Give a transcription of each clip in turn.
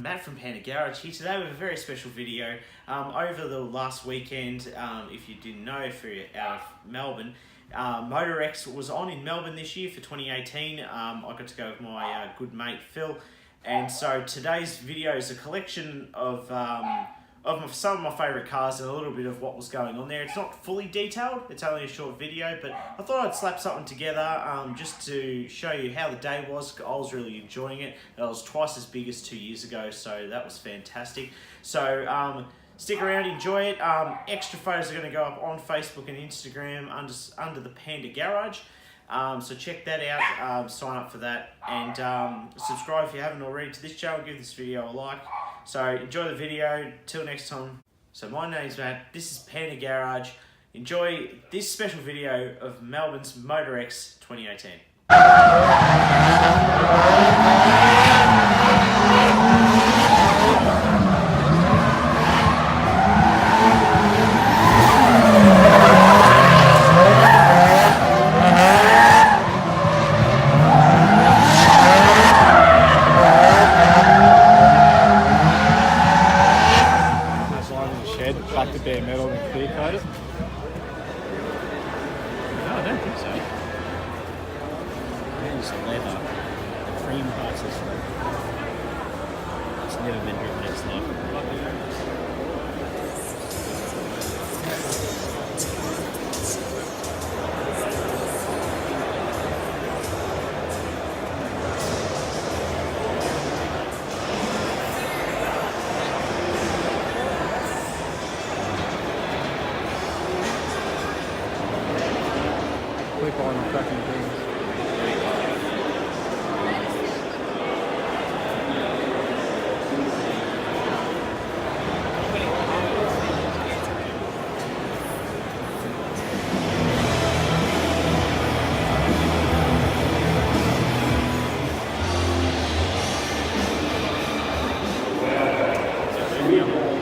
Matt from Panda Garage here today with a very special video. Over the last weekend, if you didn't know, if you're out of Melbourne, MotorEx was on in Melbourne this year for 2018. I got to go with my good mate Phil, and so today's video is a collection of some of my favourite cars and a little bit of what was going on there. It's not fully detailed, it's only a short video, but I thought I'd slap something together just to show you how the day was. I was really enjoying it. It was twice as big as 2 years ago, so that was fantastic. So stick around, enjoy it. Extra photos are going to go up on Facebook and Instagram under the Panda Garage. So check that out, sign up for that, and subscribe if you haven't already to this channel. Give this video a like. So enjoy the video. Till next time. So my name's Matt. This is Panda Garage. Enjoy this special video of Melbourne's MotorEx 2018. Like the bare metal and clear coated? No, I don't think so. It's leather. The cream parts is it's never been driven in its life. Clip on cracking things.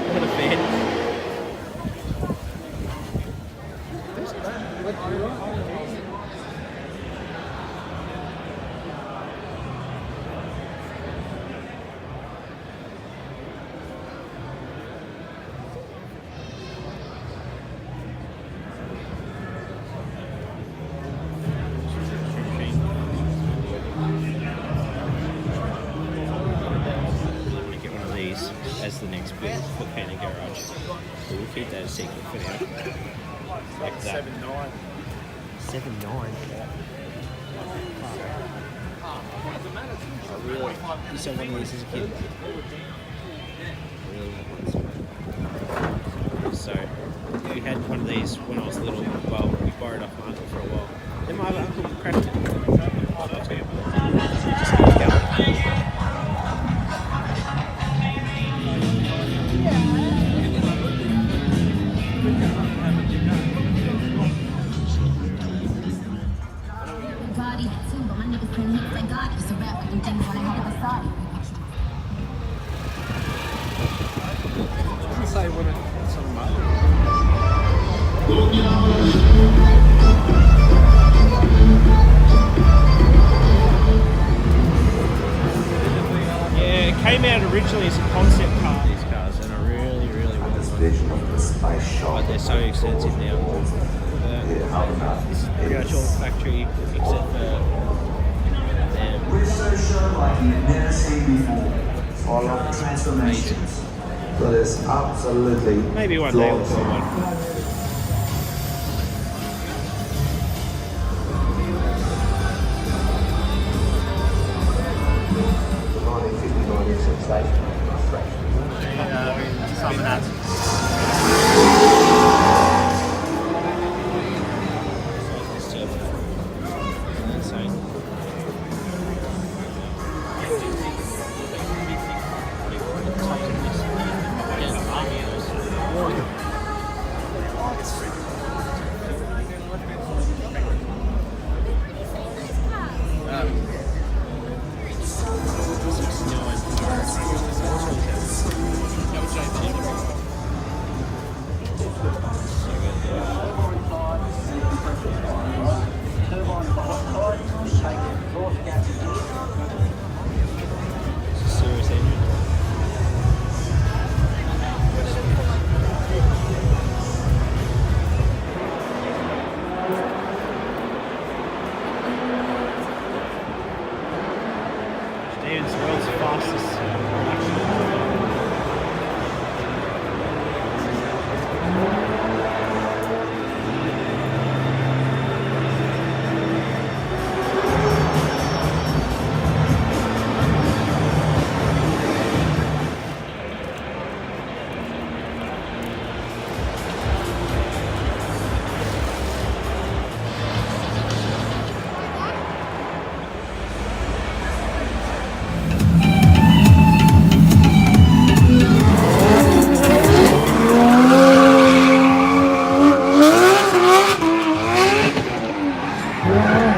What a fan. As the next build for Panda Garage. So we'll keep that a secret for now. Like that. 7.9. 7.9. Oh, really? You saw one of these as a kid? Really nice. So, we had one of these when I was little. Well, we borrowed off my uncle for a while. Then my other uncle crashed it. I'll tell you about it. Just keep going. Say what it's on the market. Yeah, it came out originally as a concept car, these cars, and I really want them. But they're so expensive now. This is pretty much all factory except for them. All of transformations. So there's absolutely Maybe one day we'll do one. the 1959 state. Something else. It's a serious engine. Steven's the world's fastest production. Yeah.